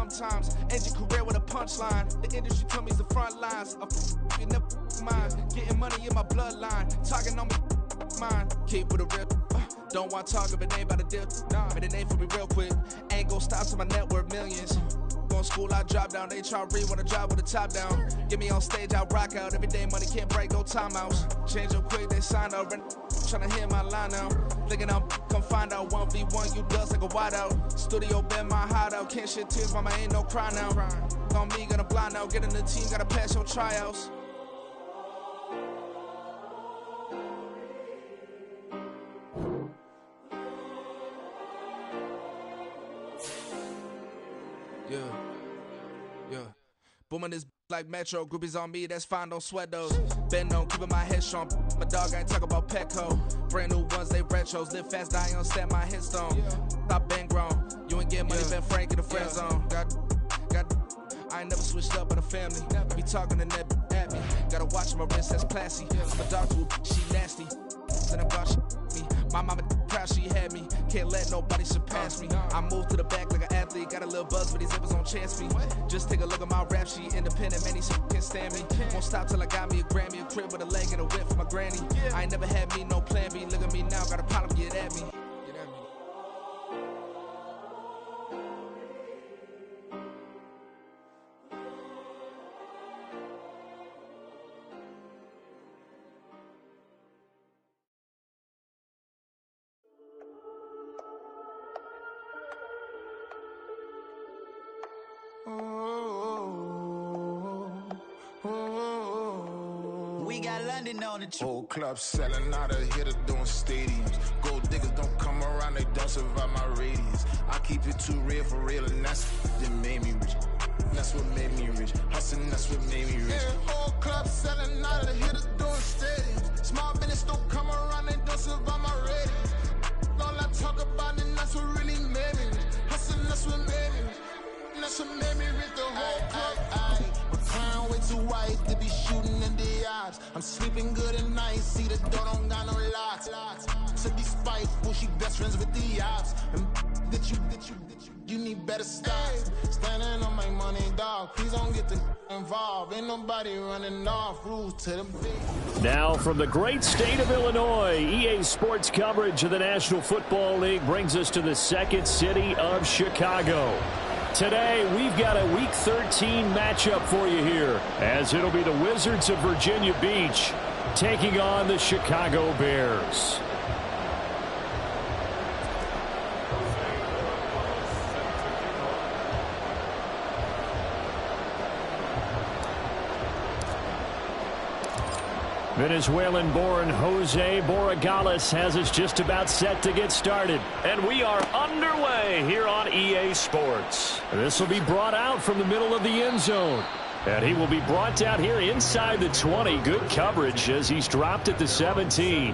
sometimes. End your career with a punchline. The industry told me it's the front lines. You never mind. Getting money in my bloodline. Talking on me, mine. Keep with a real. Don't want to talk if it ain't about a deal. Made a name for me real quick. Ain't gon' stop till my net worth millions. Going school, I drop down. They try to read when I drive with the top down. Get me on stage, I rock out. Every day money can't break, no timeouts. Change up quick, they sign up. Tryna hear my line now. Thinking I'm come find out 1v1, you dust like a wideout. Studio been my hideout. Can't shed tears, mama ain't no cry now. On me, gonna blind out. Get in the team, gotta pass your tryouts. Yeah. Booming this like Metro. Groupies on me, that's fine, don't sweat those. Been on, keeping my head strong. My dog ain't talk about Petco. Brand new ones, they retros. Live fast, die on set, my headstone. Stop been grown. You ain't get money, been frank in the friend zone. Got. I ain't never switched up on the family. Be talking to that at me. Gotta watch my wrist, that's classy. My dog too, she nasty. Then I'm God, me. My mama proud she had me. Can't let nobody surpass me. I move to the back like an athlete. Got a little buzz, but these zippers don't chance me. Just take a look at my rap sheet. Independent, man, these can't stand me. Won't stop till I got me a Grammy, a crib with a leg and a whip for my granny. I ain't never had me no plan B. Look at me now, got a problem, get at me. We got London on the trip. Whole club selling out of hitter doing stadiums. Gold diggers don't come around, they don't survive my radius. I keep it too real for real, and that's that made me rich. That's what made me rich. Hustling, that's what made me rich. Yeah, whole club selling out of hitters doing stadiums. Small business don't come around, they don't survive my radius. All I talk about, and that's what really made me rich. Hustling, that's what made me rich. That's what made me rich. The whole club. My crown way too white to be shooting in the eyes. I'm sleeping good at night, see the door don't got no locks. To be spiteful, she best friends with the ops. And you need better stop. Standing on my money, dog. Please don't get involved. Ain't nobody running off. Rules to the big. Now from the great state of Illinois, EA Sports coverage of the National Football League brings us to the second city of Chicago. Today, we've got a Week 13 matchup for you here, as it'll be the Wizards of Virginia Beach taking on the Chicago Bears. Venezuelan-born Jose Borregales has us just about set to get started. And we are underway here on EA Sports. This will be brought out from the middle of the end zone. And he will be brought down here inside the 20. Good coverage as he's dropped at the 17.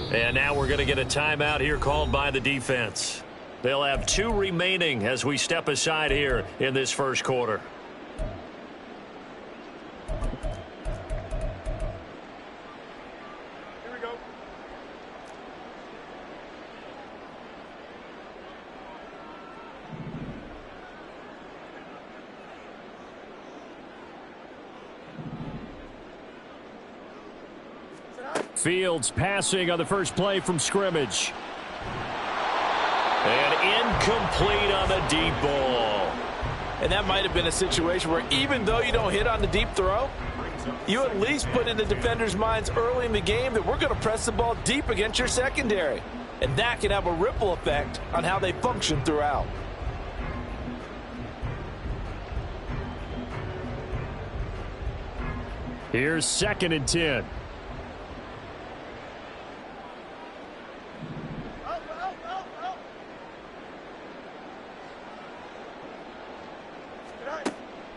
And now we're going to get a timeout here called by the defense. They'll have 2 remaining as we step aside here in this first quarter. Here we go. Fields passing on the first play from scrimmage. And incomplete on the deep ball. And that might have been a situation where even though you don't hit on the deep throw, you at least put in the defenders' minds early in the game that we're going to press the ball deep against your secondary. And that can have a ripple effect on how they function throughout. Here's 2nd and 10.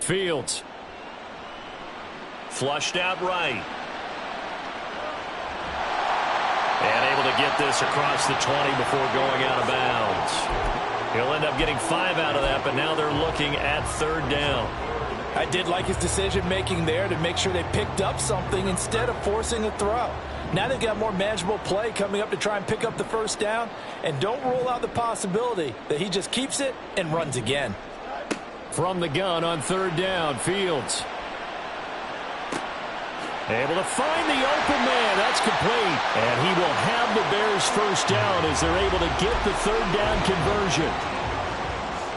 Fields. Flushed out right. And able to get this across the 20 before going out of bounds. He'll end up getting 5 out of that, but now they're looking at 3rd down. I did like his decision-making there to make sure they picked up something instead of forcing a throw. Now they've got more manageable play coming up to try and pick up the 1st down, and don't rule out the possibility that he just keeps it and runs again. From the gun on 3rd down, Fields. Able to find the open man. That's complete. And he will have the Bears 1st down as they're able to get the 3rd down conversion.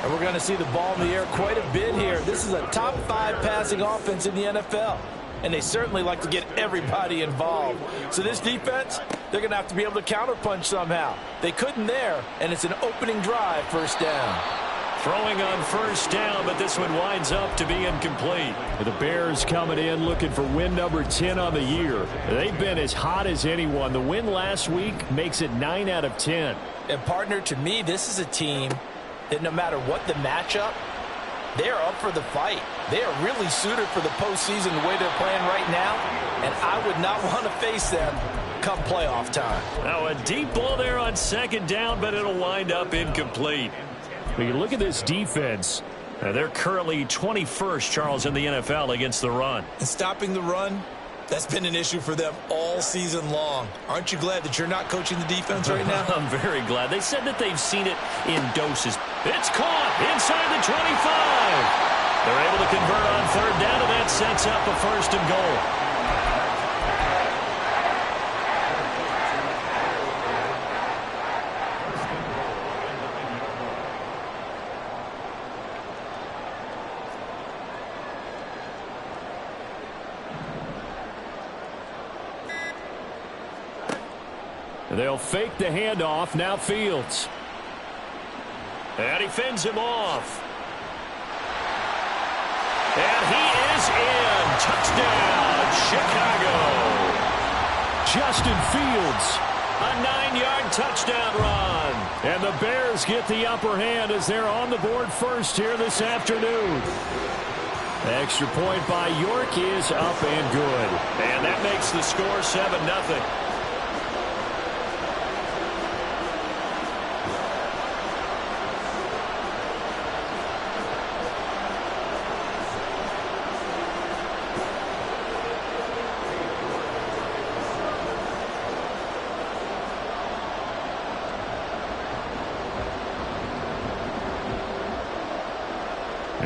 And we're going to see the ball in the air quite a bit here. This is a top 5 passing offense in the NFL. And they certainly like to get everybody involved. So this defense, they're going to have to be able to counterpunch somehow. They couldn't there, and it's an opening drive, 1st down. Throwing on 1st down, but this one winds up to be incomplete. The Bears coming in looking for win number 10 on the year. They've been as hot as anyone. The win last week makes it 9 out of 10. And partner, to me, this is a team that no matter what the matchup, they're up for the fight. They are really suited for the postseason the way they're playing right now, and I would not want to face them come playoff time. Now a deep ball there on 2nd down, but it'll wind up incomplete. When you look at this defense, they're currently 21st, Charles, in the NFL against the run. And stopping the run, that's been an issue for them all season long. Aren't you glad that you're not coaching the defense right now? I'm very glad. They said that they've seen it in doses. It's caught inside the 25. They're able to convert on 3rd down, and that sets up a 1st and goal. They'll fake the handoff. Now Fields. And he fends him off. And he is in. Touchdown, Chicago. Justin Fields, a 9-yard touchdown run. And the Bears get the upper hand as they're on the board first here this afternoon. Extra point by York is up and good. And that makes the score 7-0.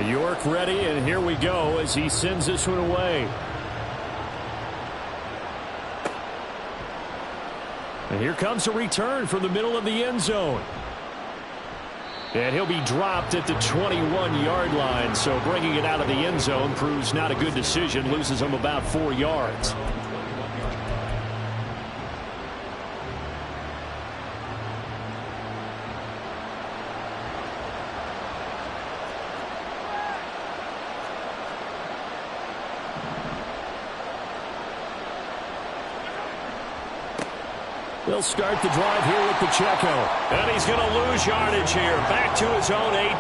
York ready, and here we go as he sends this one away. And here comes a return from the middle of the end zone. And he'll be dropped at the 21-yard line, so bringing it out of the end zone proves not a good decision, loses him about 4 yards. They'll start the drive here with Pacheco. And he's going to lose yardage here. Back to his own 18.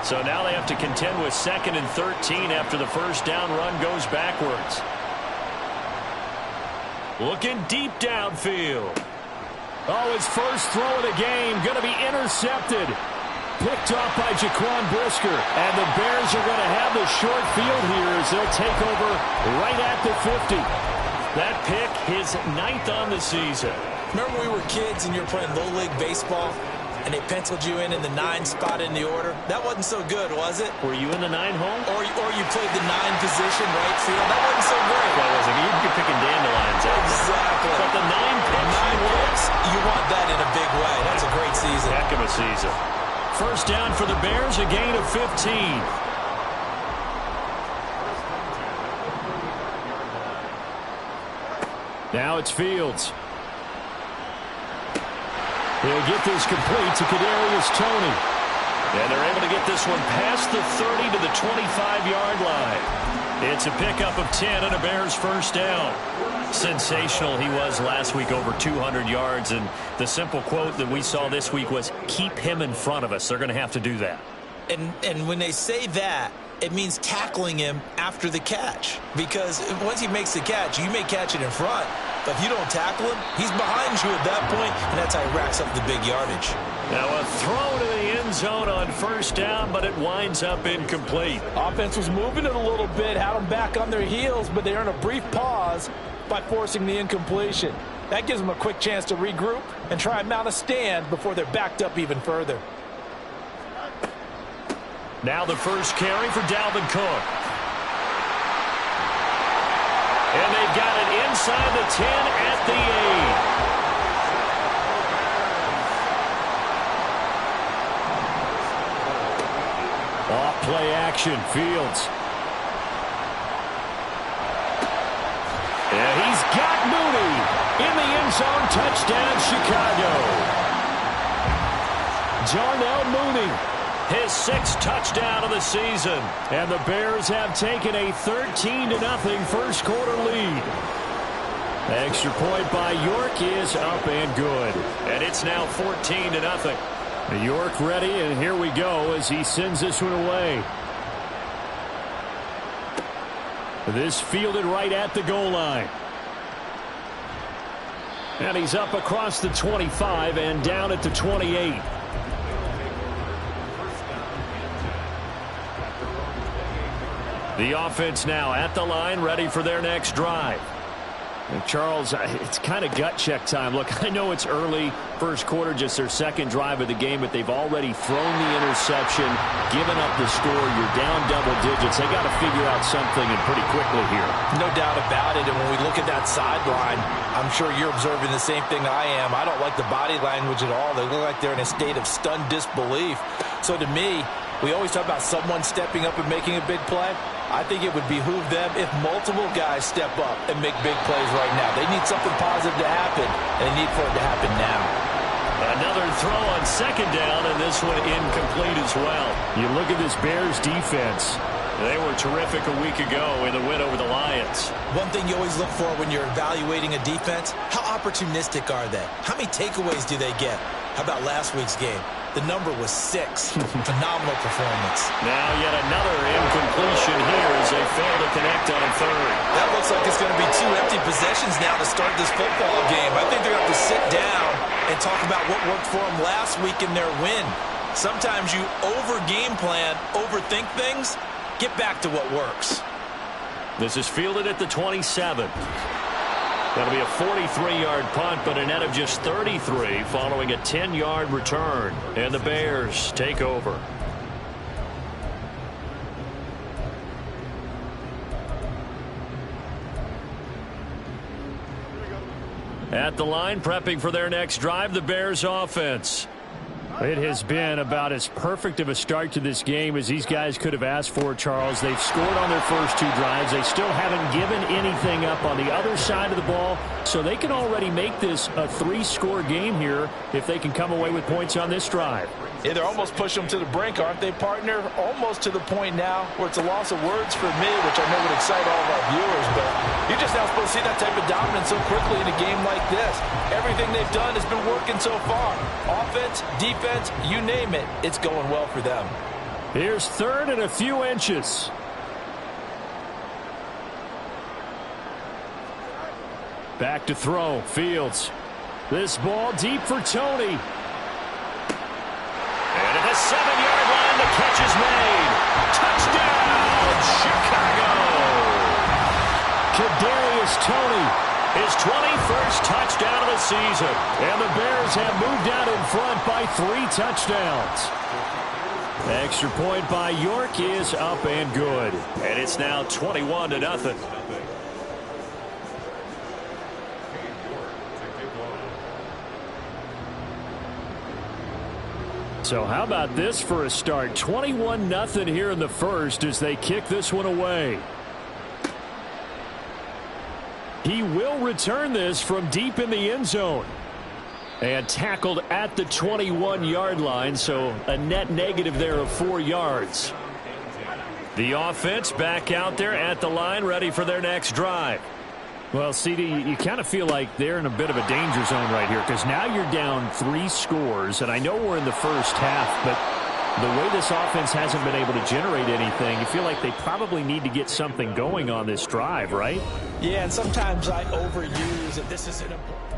So now they have to contend with 2nd and 13 after the 1st down run goes backwards. Looking deep downfield. Oh, his first throw of the game going to be intercepted. Picked off by Jaquan Brisker. And the Bears are going to have the short field here as they'll take over right at the 50. That pick, his 9th on the season. Remember we were kids and you were playing Little League baseball and they penciled you in the 9 spot in the order? That wasn't so good, was it? Were you in the 9 hole? Or you played the 9 position right field? That wasn't so great. That wasn't. You'd be picking dandelions out there. Exactly. But the 9 picks, 9 picks, you want that in a big way. That's a great season. Heck of a season. 1st down for the Bears, a gain of 15. Now it's Fields. He'll get this complete to Kadarius Toney. And they're able to get this one past the 30 to the 25-yard line. It's a pickup of 10 and a Bears 1st down. Sensational he was last week, over 200 yards. And the simple quote that we saw this week was, keep him in front of us. They're going to have to do that. And when they say that, it means tackling him after the catch. Because once he makes the catch, you may catch it in front, If you don't tackle him, he's behind you at that point, and that's how he racks up the big yardage. Now a throw to the end zone on first down, but it winds up incomplete. Offense was moving it a little bit, had them back on their heels, but they earned a brief pause by forcing the incompletion. That gives them a quick chance to regroup and try and mount a stand before they're backed up even further. Now the first carry for Dalvin Cook. And they've got it inside the 10 at the 8. Off play action, Fields. And he's got Mooney in the end zone. Touchdown, Chicago. Darnell Mooney, his 6th touchdown of the season. And the Bears have taken a 13-0 first quarter lead. Extra point by York is up and good. And it's now 14-0. York ready, and here we go as he sends this one away. This fielded right at the goal line. And he's up across the 25 and down at the 28. The offense now at the line, ready for their next drive. And Charles, it's kind of gut check time. Look, I know it's early, first quarter, just their second drive of the game, but they've already thrown the interception, given up the score. You're down double digits. They got to figure out something, and pretty quickly here. No doubt about it. And when we look at that sideline, I'm sure you're observing the same thing I am. I don't like the body language at all. They look like they're in a state of stunned disbelief. So to me, we always talk about someone stepping up and making a big play. I think it would behoove them if multiple guys step up and make big plays right now. They need something positive to happen, and they need for it to happen now. Another throw on second down, and this one incomplete as well. You look at this Bears defense. They were terrific a week ago in the win over the Lions. One thing you always look for when you're evaluating a defense, how opportunistic are they? How many takeaways do they get? How about last week's game? The number was 6. Phenomenal performance. Now yet another incompletion here as they fail to connect on third. That looks like it's going to be 2 empty possessions now to start this football game. I think they're going to have to sit down and talk about what worked for them last week in their win. Sometimes you over-game plan, overthink things. Get back to what works. This is fielded at the 27. That'll be a 43-yard punt, but a net of just 33 following a 10-yard return. And the Bears take over. At the line, prepping for their next drive, the Bears offense. It has been about as perfect of a start to this game as these guys could have asked for, Charles. They've scored on their first 2 drives. They still haven't given anything up on the other side of the ball, so they can already make this a 3-score game here if they can come away with points on this drive. Yeah, they're almost pushing them to the brink, aren't they, partner? Almost to the point now where it's a loss of words for me, which I know would excite all of our viewers, but you're just not supposed to see that type of dominance so quickly in a game like this. Everything they've done has been working so far. Offense, defense, you name it, it's going well for them. Here's third and a few inches. Back to throw, Fields. This ball deep for Tony. And at the 7-yard line, the catch is made. Touchdown, Chicago! Kadarius Toney, his 21st touchdown of the season. And the Bears have moved out in front by 3 touchdowns. Extra point by York is up and good. And it's now 21-0. So how about this for a start? 21-0 here in the first as they kick this one away. He will return this from deep in the end zone. And tackled at the 21-yard line, so a net negative there of 4 yards. The offense back out there at the line, ready for their next drive. Well, CD, you kind of feel like they're in a bit of a danger zone right here because now you're down 3 scores, and I know we're in the first half, but The way this offense hasn't been able to generate anything, you feel like they probably need to get something going on this drive, right? Yeah, and sometimes I overuse it. This is an important.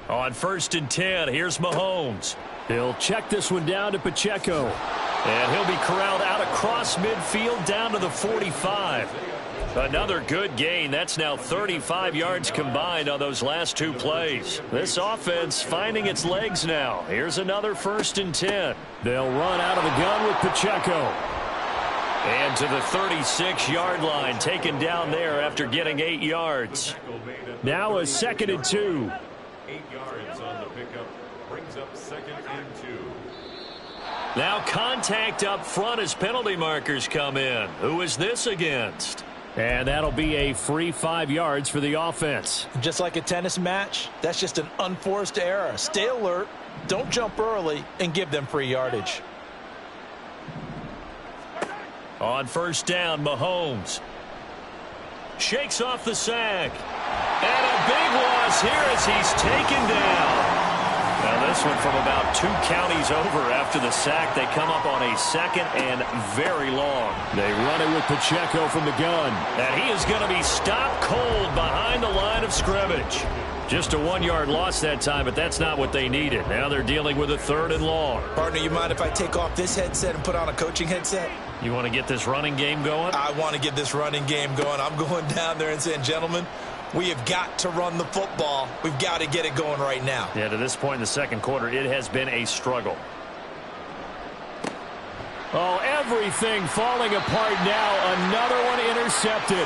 On 1st and 10, here's Mahomes. He'll check this one down to Pacheco. And he'll be corralled out across midfield down to the 45. Another good gain. That's now 35 yards combined on those last 2 plays. This offense finding its legs now. Here's another 1st and 10. They'll run out of the gun with Pacheco. And to the 36-yard line, taken down there after getting 8 yards. Now a 2nd and 2. 8 yards on the pickup, brings up 2nd and 2. Now contact up front as penalty markers come in. Who is this against? And that'll be a free 5 yards for the offense. Just like a tennis match, that's just an unforced error. Stay alert, don't jump early, and give them free yardage. On 1st down, Mahomes shakes off the sack. And a big loss here as he's taken down. Now this one from about 2 counties over after the sack. They come up on a 2nd and very long. They run it with Pacheco from the gun. And he is going to be stopped cold behind the line of scrimmage. Just a 1-yard loss that time, but that's not what they needed. Now they're dealing with a 3rd and long. Partner, you mind if I take off this headset and put on a coaching headset? You want to get this running game going? I want to get this running game going. I'm going down there and saying, gentlemen, we have got to run the football. We've got to get it going right now. Yeah, to this point in the 2nd quarter, it has been a struggle. Oh, everything falling apart now. Another one intercepted.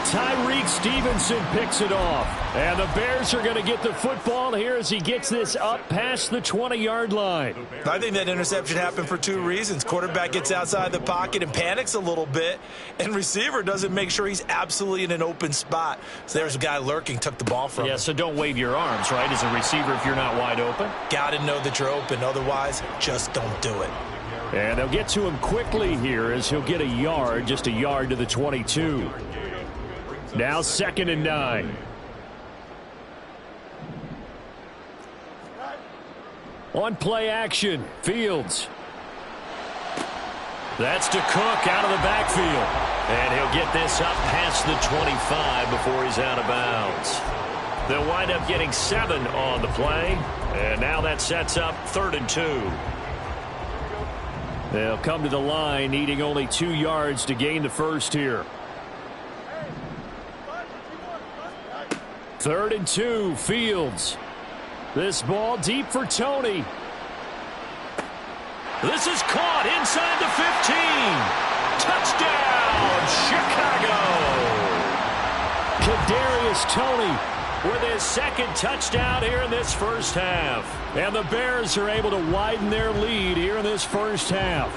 Tyreek Stevenson picks it off. And the Bears are going to get the football here as he gets this up past the 20-yard line. I think that interception happened for 2 reasons. Quarterback gets outside the pocket and panics a little bit, and receiver doesn't make sure he's absolutely in an open spot. So there's a guy lurking, took the ball from him. Yeah, so don't wave your arms, right, as a receiver if you're not wide open. Got to know that you're open. Otherwise, just don't do it. And they'll get to him quickly here as he'll get a yard, just a yard to the 22. Now 2nd and 9. On play action, Fields. That's to Cook out of the backfield. And he'll get this up past the 25 before he's out of bounds. They'll wind up getting 7 on the play. And now that sets up 3rd and 2. They'll come to the line, needing only 2 yards to gain the first here. 3rd and 2, Fields. This ball deep for Tony. This is caught inside the 15. Touchdown, Chicago. Kadarius Toney with his 2nd touchdown here in this first half. And the Bears are able to widen their lead here in this first half.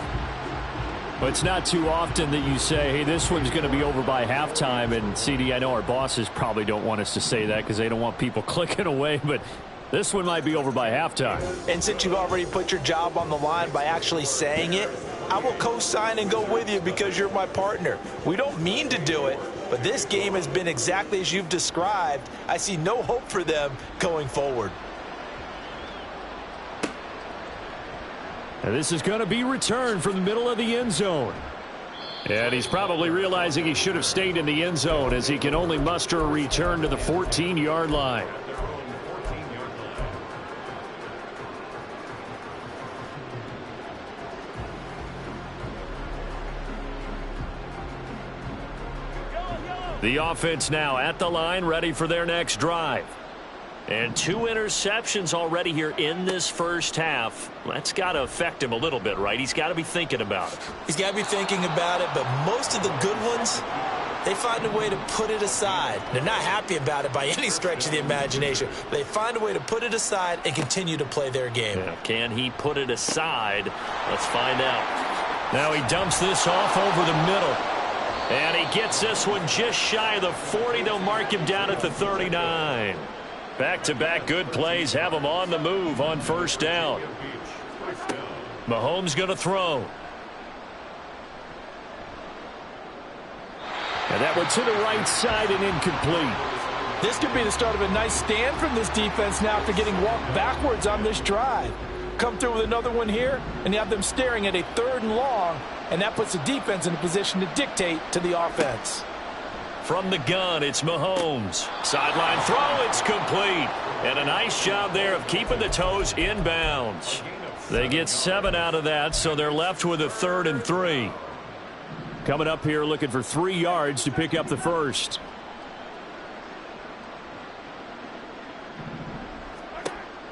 But it's not too often that you say, hey, this one's going to be over by halftime. And, CD, I know our bosses probably don't want us to say that because they don't want people clicking away. But this one might be over by halftime. And since you've already put your job on the line by actually saying it, I will co-sign and go with you because you're my partner. We don't mean to do it, but this game has been exactly as you've described. I see no hope for them going forward. And this is going to be returned from the middle of the end zone. And he's probably realizing he should have stayed in the end zone as he can only muster a return to the 14-yard line. The offense now at the line, ready for their next drive. And 2 interceptions already here in this first half. That's got to affect him a little bit, right? He's got to be thinking about it. He's got to be thinking about it, but most of the good ones, they find a way to put it aside. They're not happy about it by any stretch of the imagination. They find a way to put it aside and continue to play their game. Yeah, can he put it aside? Let's find out. Now he dumps this off over the middle. And he gets this one just shy of the 40. They'll mark him down at the 39. Back-to-back good plays have him on the move on first down. Mahomes going to throw. And that went to the right side and incomplete. This could be the start of a nice stand from this defense now after getting walked backwards on this drive. Come through with another one here, and you have them staring at a 3rd and long, and that puts the defense in a position to dictate to the offense. From the gun, it's Mahomes. Sideline throw, it's complete. And a nice job there of keeping the toes in bounds. They get 7 out of that, so they're left with a 3rd and 3. Coming up here looking for 3 yards to pick up the first.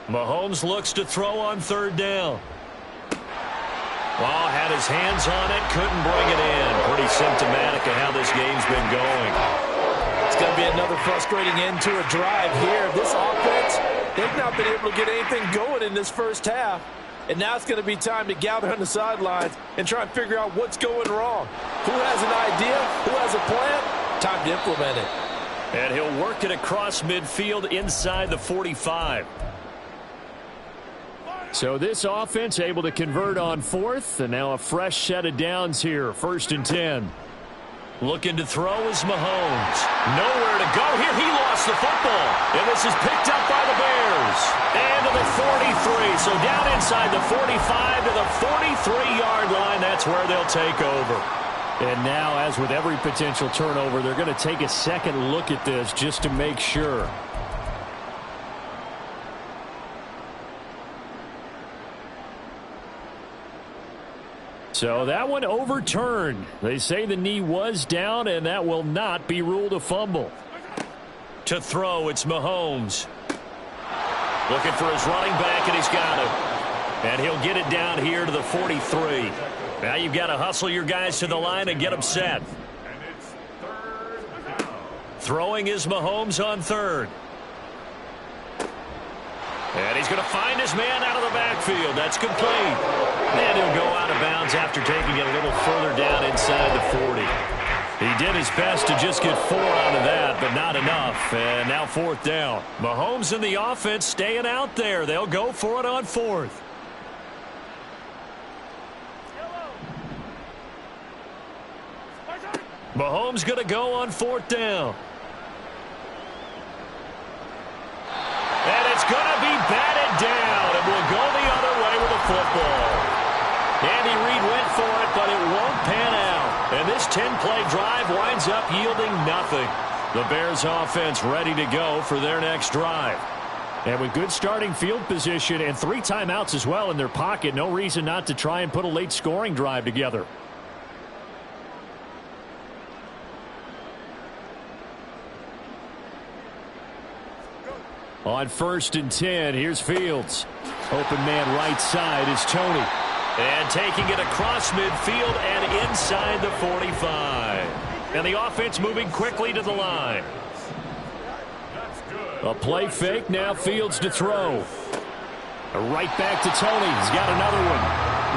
Mahomes looks to throw on 3rd down. Well, had his hands on it, couldn't bring it in. Pretty symptomatic of how this game's been going. It's going to be another frustrating end to a drive here. This offense, they've not been able to get anything going in this first half. And now it's going to be time to gather on the sidelines and try and figure out what's going wrong. Who has an idea? Who has a plan? Time to implement it. And he'll work it across midfield inside the 45. So this offense able to convert on 4th, and now a fresh set of downs here. 1st and 10. Looking to throw is Mahomes. Nowhere to go here. He lost the football. And this is picked up by the Bears. And to the 43. So down inside the 45 to the 43-yard line. That's where they'll take over. And now, as with every potential turnover, they're going to take a second look at this just to make sure. So that one overturned. They say the knee was down, and that will not be ruled a fumble. To throw, it's Mahomes. Looking for his running back, and he's got it. And he'll get it down here to the 43. Now you've got to hustle your guys to the line and get them set. Throwing is Mahomes on 3rd. And he's going to find his man out of the backfield. That's complete. And he'll go out of bounds after taking it a little further down inside the 40. He did his best to just get 4 out of that, but not enough. And now 4th down. Mahomes and the offense staying out there. They'll go for it on 4th. Mahomes going to go on 4th down. And it's going to be batted down, and we'll go the other way with the football. Andy Reid went for it, but it won't pan out. And this 10-play drive winds up yielding nothing. The Bears offense ready to go for their next drive. And with good starting field position and 3 timeouts as well in their pocket, no reason not to try and put a late scoring drive together. On 1st and 10, here's Fields. Open man right side is Tony. And taking it across midfield and inside the 45. And the offense moving quickly to the line. A play fake, now Fields to throw. Right back to Tony. He's got another one.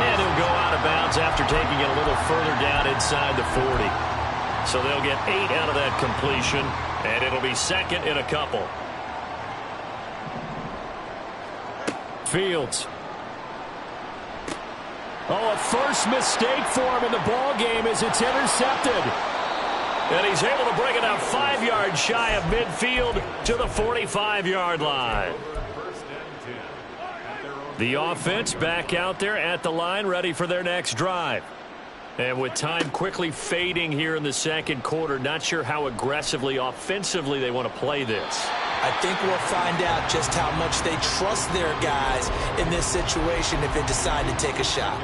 And he'll go out of bounds after taking it a little further down inside the 40. So they'll get 8 out of that completion, and it'll be 2nd and a couple. Fields. Oh, a first mistake for him in the ball game as it's intercepted. And he's able to bring it out 5 yards shy of midfield to the 45-yard line. The offense back out there at the line, ready for their next drive. And with time quickly fading here in the 2nd quarter, not sure how aggressively, offensively they want to play this. I think we'll find out just how much they trust their guys in this situation if they decide to take a shot.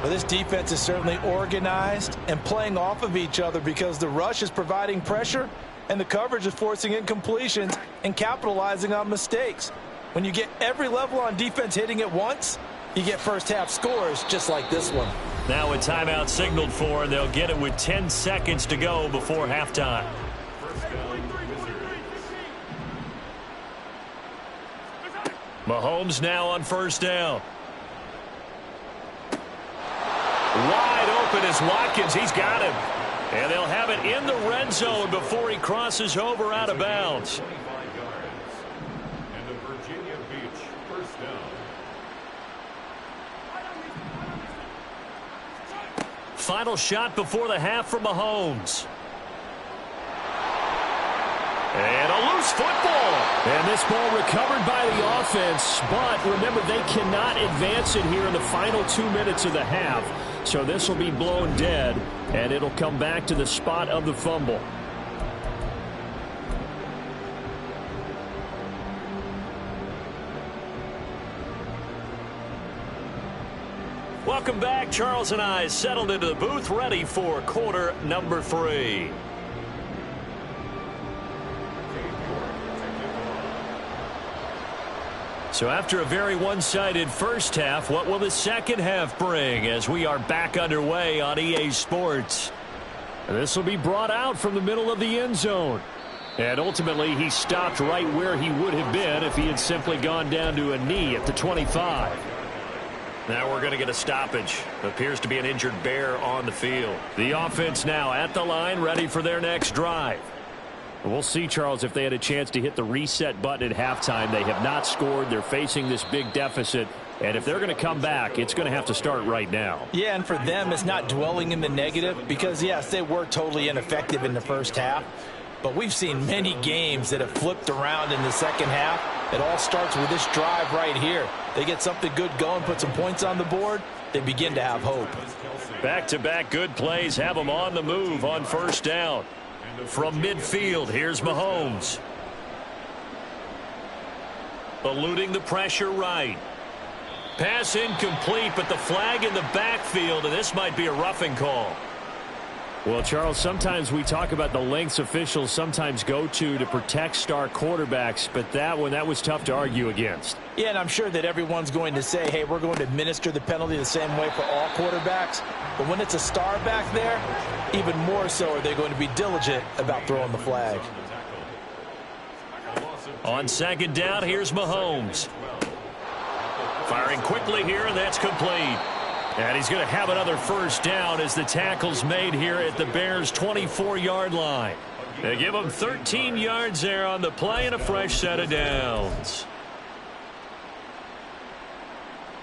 Well, this defense is certainly organized and playing off of each other because the rush is providing pressure and the coverage is forcing incompletions and capitalizing on mistakes. When you get every level on defense hitting at once, you get first-half scores just like this one. Now a timeout signaled for, and they'll get it with 10 seconds to go before halftime. Mahomes now on 1st down. Wide open is Watkins. He's got him. And they'll have it in the red zone before he crosses over out of bounds. And the Virginia Beach 1st down. Final shot before the half for Mahomes. And a loose football. And this ball recovered by the offense, but remember, they cannot advance it here in the final 2 minutes of the half. So this will be blown dead, and it'll come back to the spot of the fumble. Welcome back. Charles and I settled into the booth, ready for quarter number 3. So after a very one-sided first half, what will the second half bring as we are back underway on EA Sports? And this will be brought out from the middle of the end zone. And ultimately, he stopped right where he would have been if he had simply gone down to a knee at the 25. Now we're going to get a stoppage. Appears to be an injured Bear on the field. The offense now at the line, ready for their next drive. We'll see, Charles, if they had a chance to hit the reset button at halftime. They have not scored. They're facing this big deficit. And if they're going to come back, it's going to have to start right now. Yeah, and for them, it's not dwelling in the negative because, yes, they were totally ineffective in the first half. But we've seen many games that have flipped around in the second half. It all starts with this drive right here. They get something good going, put some points on the board, they begin to have hope. Back-to-back good plays have them on the move on first down. From midfield, here's Mahomes. Eluding the pressure right. Pass incomplete, but the flag in the backfield, and this might be a roughing call. Well, Charles, sometimes we talk about the lengths officials sometimes go to protect star quarterbacks, but that one, that was tough to argue against. Yeah, and I'm sure that everyone's going to say, hey, we're going to administer the penalty the same way for all quarterbacks. But when it's a star back there, even more so are they going to be diligent about throwing the flag. On second down, here's Mahomes. Firing quickly here, and that's complete. And he's going to have another first down as the tackle's made here at the Bears' 24-yard line. They give them 13 yards there on the play and a fresh set of downs.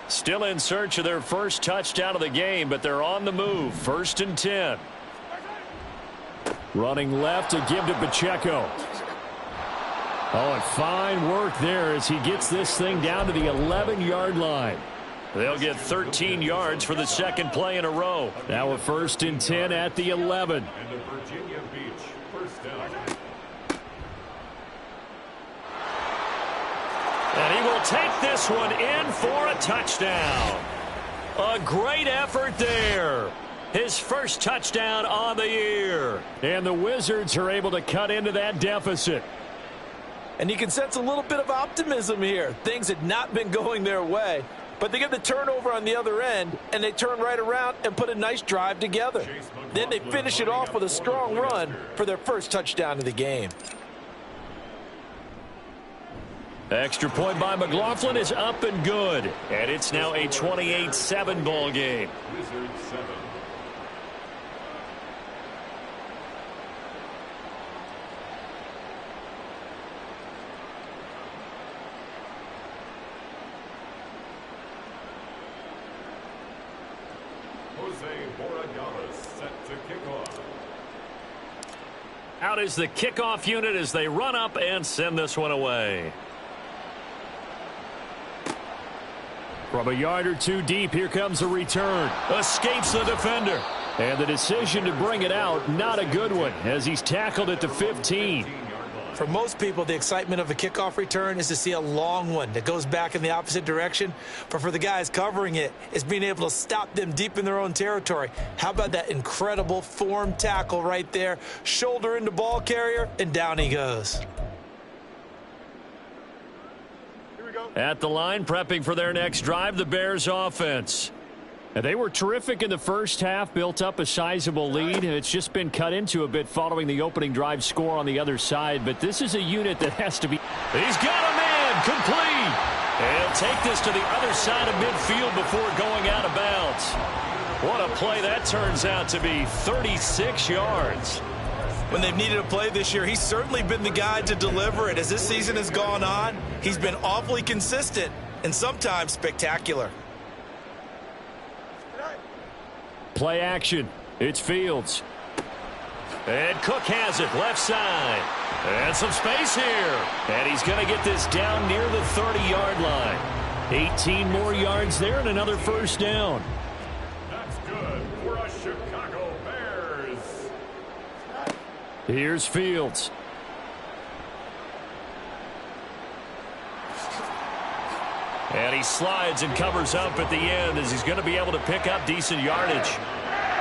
Still in search of their first touchdown of the game, but they're on the move. 1st and 10. Running left to give to Pacheco. Oh, and fine work there as he gets this thing down to the 11-yard line. They'll get 13 yards for the second play in a row. Now a 1st and 10 at the 11. And the Virginia Beach first down. And he will take this one in for a touchdown. A great effort there. His first touchdown on the year. And the Wizards are able to cut into that deficit. And you can sense a little bit of optimism here. Things had not been going their way. But they get the turnover on the other end, and they turn right around and put a nice drive together. Then they finish it off with a strong run for their first touchdown of the game. Extra point by McLaughlin is up and good. And it's now a 28-7 ball game. Wizards 7. Out is the kickoff unit as they run up and send this one away. From a yard or two deep, here comes a return. Escapes the defender. And the decision to bring it out, not a good one, as he's tackled at the 15. For most people, the excitement of a kickoff return is to see a long one that goes back in the opposite direction. But for the guys covering it, it's being able to stop them deep in their own territory. How about that incredible form tackle right there? Shoulder into ball carrier, and down he goes. Here we go. At the line, prepping for their next drive, the Bears offense. And they were terrific in the first half, built up a sizable lead, and it's just been cut into a bit following the opening drive score on the other side. But this is a unit that has to be... He's got a man, complete! And he'll take this to the other side of midfield before going out of bounds. What a play that turns out to be, 36 yards. When they've needed a play this year, he's certainly been the guy to deliver it. As this season has gone on, he's been awfully consistent and sometimes spectacular. Play action. It's Fields. And Cook has it, left side. And some space here. And he's going to get this down near the 30-yard line. 18 more yards there and another first down. That's good for a Chicago Bears. Here's Fields. And he slides and covers up at the end as he's going to be able to pick up decent yardage.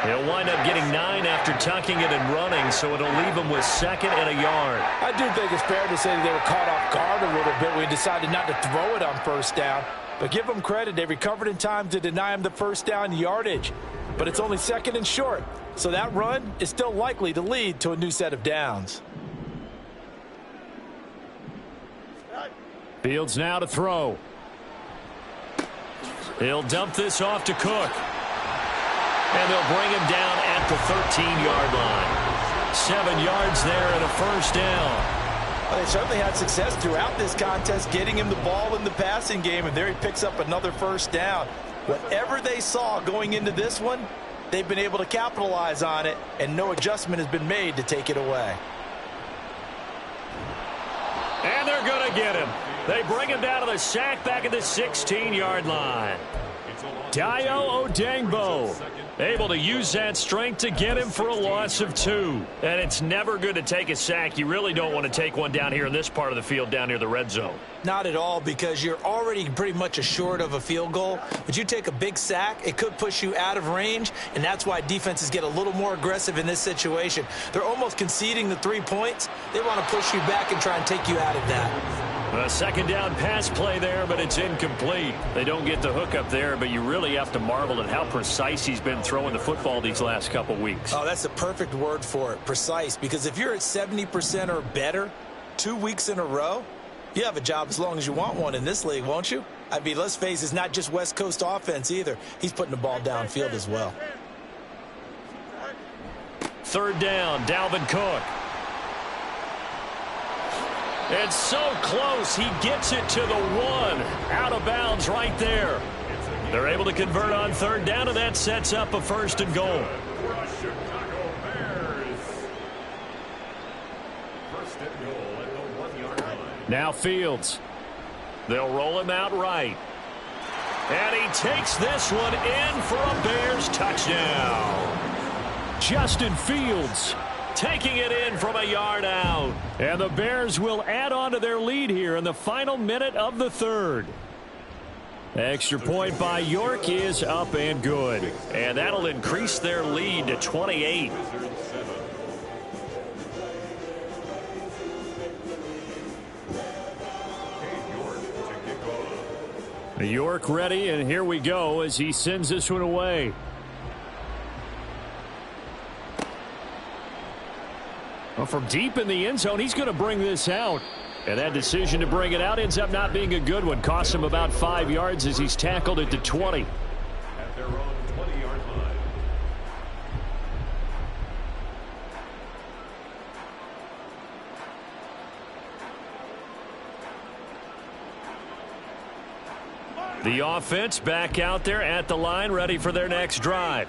He'll wind up getting 9 after tucking it and running, so it'll leave him with 2nd and a yard. I do think it's fair to say that they were caught off guard a little bit when he decided not to throw it on first down. But give them credit. They recovered in time to deny him the first down yardage. But it's only 2nd and short, so that run is still likely to lead to a new set of downs. Fields now to throw. He'll dump this off to Cook. And they'll bring him down at the 13-yard line. 7 yards there and a first down. Well, they certainly had success throughout this contest getting him the ball in the passing game, and there he picks up another first down. Whatever they saw going into this one, they've been able to capitalize on it, and no adjustment has been made to take it away. And they're going to get him. They bring him down to the sack back at the 16-yard line. Dayo Odeyingbo able to use that strength to get him for a loss of 2. And it's never good to take a sack. You really don't want to take one down here in this part of the field down near the red zone. Not at all, because you're already pretty much assured of a field goal. But you take a big sack, it could push you out of range, and that's why defenses get a little more aggressive in this situation. They're almost conceding the 3 points. They want to push you back and try and take you out of that. A 2nd down pass play there, but it's incomplete. They don't get the hook up there, but you really have to marvel at how precise he's been throwing the football these last couple weeks. Oh, that's the perfect word for it, precise, because if you're at 70% or better 2 weeks in a row, you have a job as long as you want one in this league, won't you? I mean, let's face it, it's not just West Coast offense either. He's putting the ball downfield as well. 3rd down, Dalvin Cook. It's so close, he gets it to the 1. Out of bounds right there. They're able to convert on 3rd down, and that sets up a 1st and goal. For a Chicago Bears. 1st and goal at the 1-yard line. Now Fields. They'll roll him out right. And he takes this one in for a Bears touchdown. Justin Fields taking it in from a yard out. And the Bears will add on to their lead here in the final minute of the 3rd. Extra point by York is up and good. And that'll increase their lead to 28. York ready, and here we go as he sends this one away. Well, from deep in the end zone, he's going to bring this out. And that decision to bring it out ends up not being a good one. Costs him about 5 yards as he's tackled it to 20. At their own 20-yard line. The offense back out there at the line, ready for their next drive.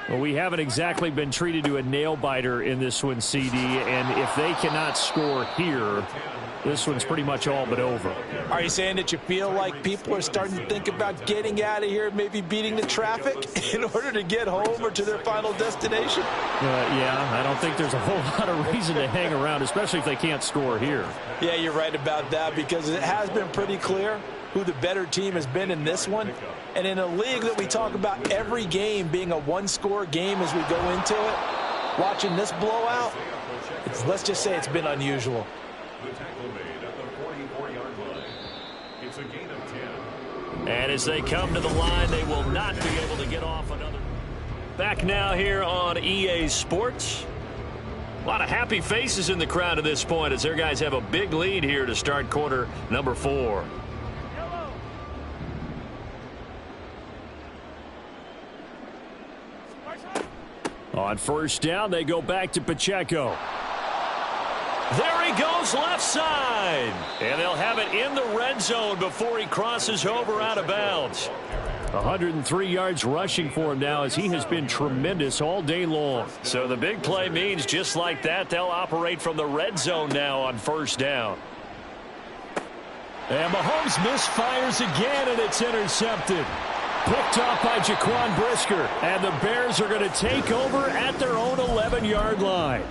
Well, we haven't exactly been treated to a nail-biter in this one, CD, and if they cannot score here, this one's pretty much all but over. Are you saying that you feel like people are starting to think about getting out of here, maybe beating the traffic in order to get home or to their final destination? Yeah, I don't think there's a whole lot of reason to hang around, especially if they can't score here. Yeah, you're right about that, because it has been pretty clear who the better team has been in this one. And in a league that we talk about every game being a one-score game as we go into it, watching this blowout, let's just say it's been unusual. The tackle made at the 44-yard line. It's a gain of 10. And as they come to the line, they will not be able to get off another. Back now here on EA Sports. A lot of happy faces in the crowd at this point as their guys have a big lead here to start quarter number 4. On first down, they go back to Pacheco. There he goes left side. And they'll have it in the red zone before he crosses over out of bounds. 103 yards rushing for him now as he has been tremendous all day long. So the big play means just like that, they'll operate from the red zone now on first down. And Mahomes misfires again, and it's intercepted. Picked off by Jaquan Brisker. And the Bears are going to take over at their own 11-yard line.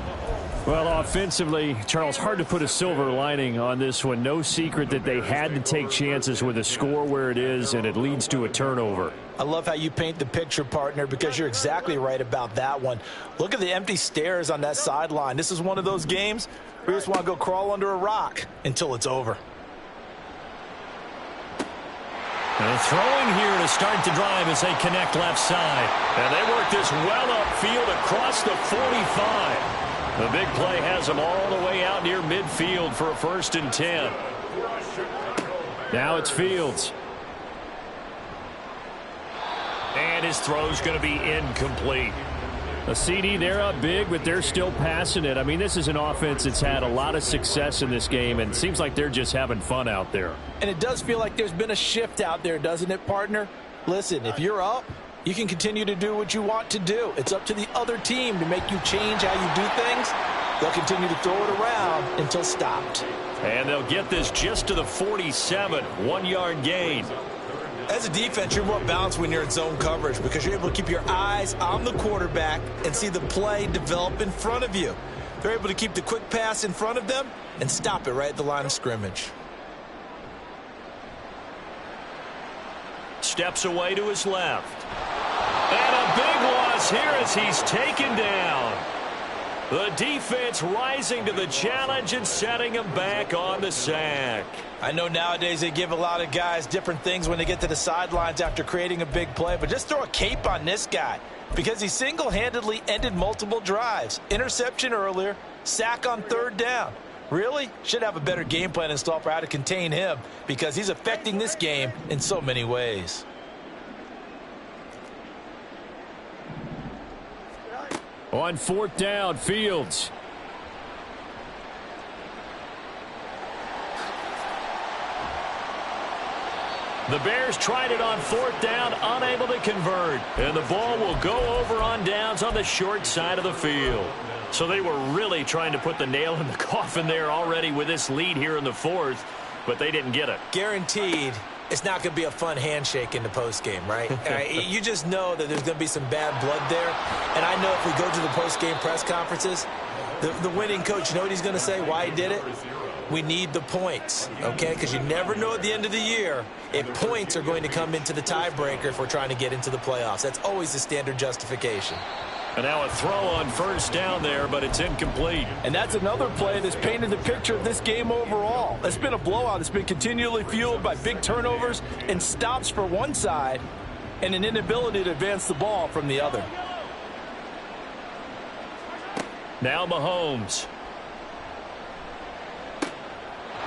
Well, offensively, Charles, hard to put a silver lining on this one. No secret that they had to take chances with a score where it is, and it leads to a turnover. I love how you paint the picture, partner, because you're exactly right about that one. Look at the empty stares on that sideline. This is one of those games where you just want to go crawl under a rock until it's over. And throwing here to start the drive as they connect left side. And they work this well upfield across the 45. The big play has them all the way out near midfield for a 1st and 10. Now it's Fields. And his throw's going to be incomplete. A CD, they're up big, but they're still passing it. I mean, this is an offense that's had a lot of success in this game, and it seems like they're just having fun out there. And it does feel like there's been a shift out there, doesn't it, partner? Listen, if you're up, you can continue to do what you want to do. It's up to the other team to make you change how you do things. They'll continue to throw it around until stopped. And they'll get this just to the 47, 1-yard gain. As a defense, you're more balanced when you're in zone coverage because you're able to keep your eyes on the quarterback and see the play develop in front of you. They're able to keep the quick pass in front of them and stop it right at the line of scrimmage. Steps away to his left. And a big loss here as he's taken down. The defense rising to the challenge and setting him back on the sack. I know nowadays they give a lot of guys different things when they get to the sidelines after creating a big play, but just throw a cape on this guy because he single-handedly ended multiple drives. Interception earlier, sack on 3rd down. Really? Should have a better game plan installed for how to contain him because he's affecting this game in so many ways. On 4th down, Fields. The Bears tried it on 4th down, unable to convert. And the ball will go over on downs on the short side of the field. So they were really trying to put the nail in the coffin there already with this lead here in the 4th, but they didn't get it. Guaranteed it's not going to be a fun handshake in the postgame, right? You just know that there's going to be some bad blood there. And I know if we go to the postgame press conferences, the winning coach, you know what he's going to say, why he did it? We need the points, okay? Because you never know at the end of the year if points are going to come into the tiebreaker if we're trying to get into the playoffs. That's always the standard justification. And now a throw on 1st down there, but it's incomplete. And that's another play that's painted the picture of this game overall. It's been a blowout. It's been continually fueled by big turnovers and stops for one side and an inability to advance the ball from the other. Now Mahomes.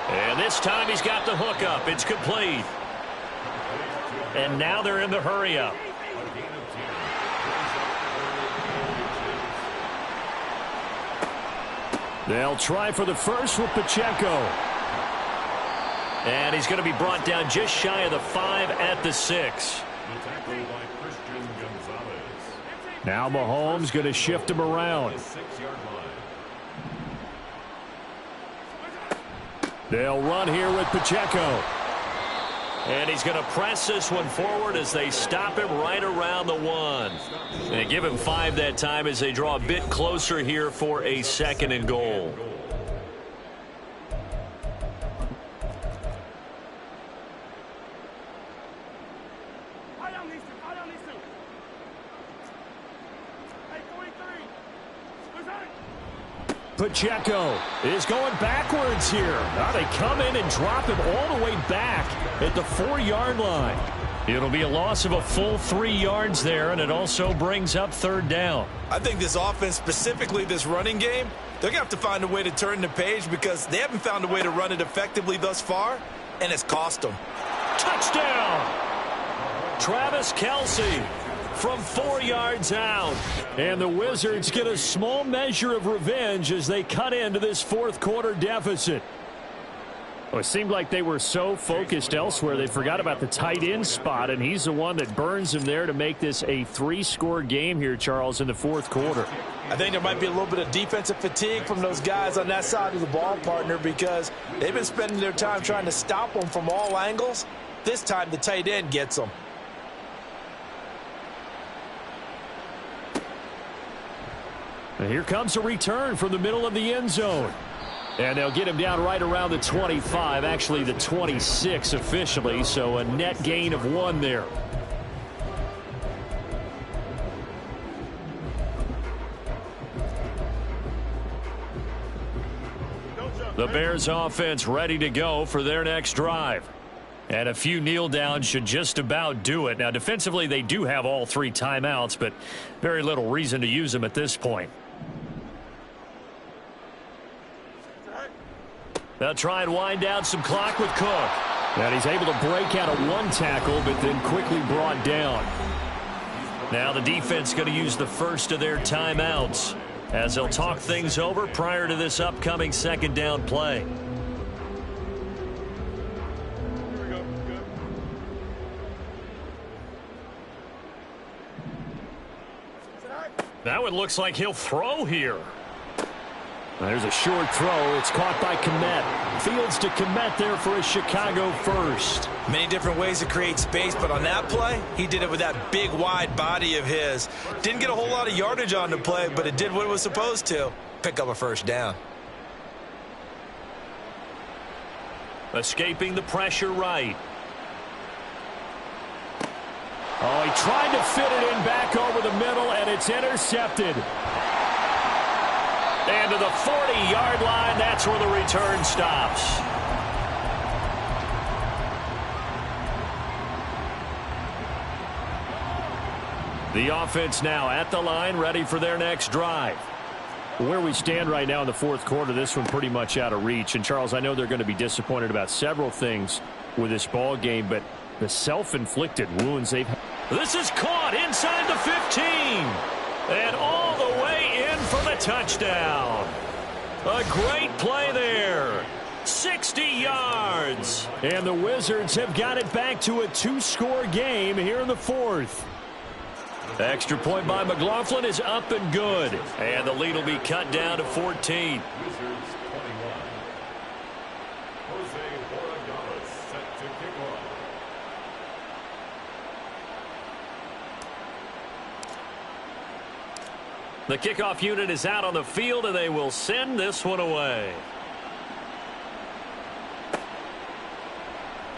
And this time he's got the hook up. It's complete. And now they're in the hurry up. They'll try for the first with Pacheco. And he's going to be brought down just shy of the 5 at the 6. Now Mahomes going to shift him around. They'll run here with Pacheco. And he's going to press this one forward as they stop him right around the 1. And give him 5 that time as they draw a bit closer here for a 2nd and goal. Pacheco is going backwards here. Now they come in and drop him all the way back at the 4-yard line. It'll be a loss of a full 3 yards there, and it also brings up 3rd down. I think this offense, specifically this running game, they're going to have to find a way to turn the page because they haven't found a way to run it effectively thus far, and it's cost them. Touchdown! Travis Kelce from 4 yards out. And the Wizards get a small measure of revenge as they cut into this 4th quarter deficit. Well, it seemed like they were so focused elsewhere they forgot about the tight end spot, and he's the one that burns him there to make this a 3-score game here, Charles, in the fourth quarter. I think there might be a little bit of defensive fatigue from those guys on that side of the ball, partner, because they've been spending their time trying to stop them from all angles. This time the tight end gets them. And here comes a return from the middle of the end zone. And they'll get him down right around the 25, actually the 26 officially, so a net gain of 1 there. The Bears offense ready to go for their next drive. And a few kneel downs should just about do it. Now, defensively, they do have all 3 timeouts, but very little reason to use them at this point. They'll try and wind down some clock with Cook. And he's able to break out of 1 tackle, but then quickly brought down. Now the defense going to use the first of their timeouts as they'll talk things over prior to this upcoming second down play. That one looks like he'll throw here. There's a short throw. It's caught by Kmet. Fields to Kmet there for a Chicago first. Many different ways to create space, but on that play, he did it with that big, wide body of his. Didn't get a whole lot of yardage on the play, but it did what it was supposed to. Pick up a first down. Escaping the pressure right. Oh, he tried to fit it in back over the middle, and it's intercepted. And to the 40-yard line, that's where the return stops. The offense now at the line, ready for their next drive. Where we stand right now in the fourth quarter, this one pretty much out of reach. And, Charles, I know they're going to be disappointed about several things with this ball game, but the self-inflicted wounds they've had. This is caught inside the 15. And all the way in for the touchdown. A great play there. 60 yards. And the Wizards have got it back to a 2-score game here in the fourth. Extra point by McLaughlin is up and good. And the lead will be cut down to 14. The kickoff unit is out on the field, and they will send this one away.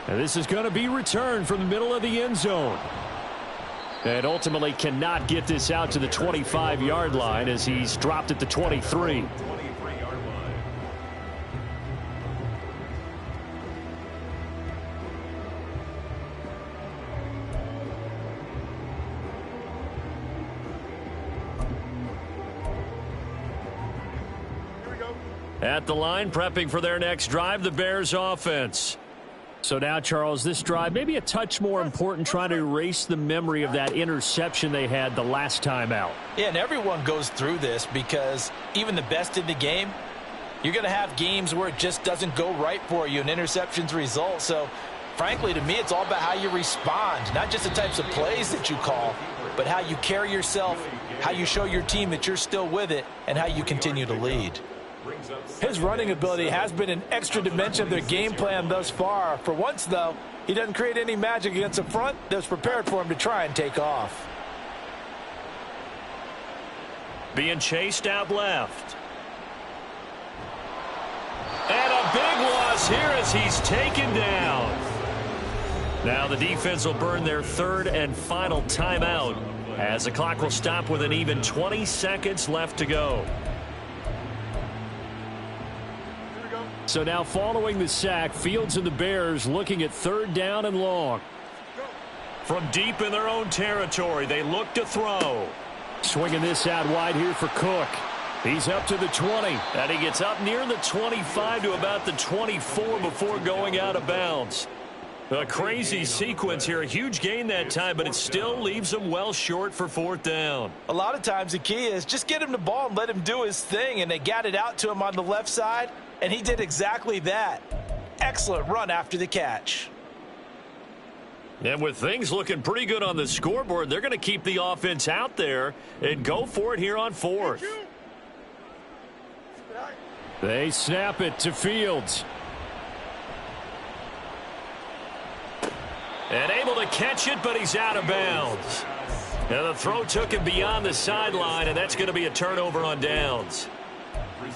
And this is going to be returned from the middle of the end zone. And ultimately cannot get this out to the 25-yard line as he's dropped at the 23. At the line, prepping for their next drive, the Bears offense. So now, Charles, this drive maybe a touch more important, trying to erase the memory of that interception they had the last time out. Yeah, and everyone goes through this because even the best in the game, you're going to have games where it just doesn't go right for you, and interceptions result. So, frankly, to me, it's all about how you respond, not just the types of plays that you call, but how you carry yourself, how you show your team that you're still with it, and how you continue to lead. His running ability has been an extra dimension of their game plan thus far. For once, though, he doesn't create any magic against the front that's prepared for him to try and take off. Being chased out left. And a big loss here as he's taken down. Now the defense will burn their third and final timeout as the clock will stop with an even 20 seconds left to go. So now following the sack, Fields and the Bears looking at third down and long. From deep in their own territory, they look to throw. Swinging this out wide here for Cook. He's up to the 20. And he gets up near the 25 to about the 24 before going out of bounds. A crazy sequence here. A huge gain that time, but it still leaves him well short for fourth down. A lot of times the key is just get him the ball and let him do his thing, and they got it out to him on the left side, and he did exactly that. excellent run after the catch. And with things looking pretty good on the scoreboard, they're going to keep the offense out there and go for it here on 4th. They snap it to Fields. And able to catch it, but he's out of bounds. And the throw took him beyond the sideline, and that's going to be a turnover on downs.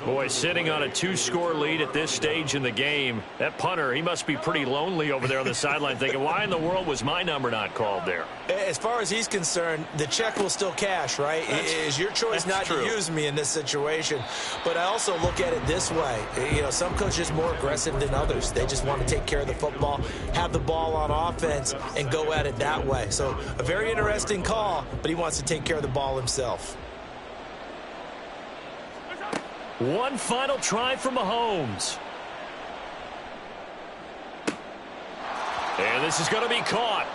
Boy, sitting on a 2-score lead at this stage in the game, that punter, he must be pretty lonely over there on the sideline thinking, why in the world was my number not called there? As far as he's concerned, the check will still cash, right? It is your choice not to use me in this situation. But I also look at it this way. You know, some coaches are more aggressive than others. They just want to take care of the football, have the ball on offense, and go at it that way. So a very interesting call, but he wants to take care of the ball himself. One final try for Mahomes. And this is going to be caught.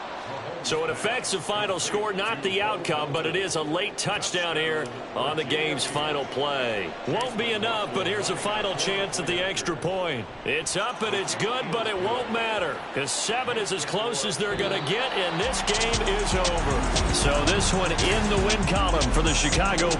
So it affects the final score, not the outcome, but it is a late touchdown here on the game's final play. Won't be enough, but here's a final chance at the extra point. It's up and it's good, but it won't matter because 7 is as close as they're going to get, and this game is over. So this one in the win column for the Chicago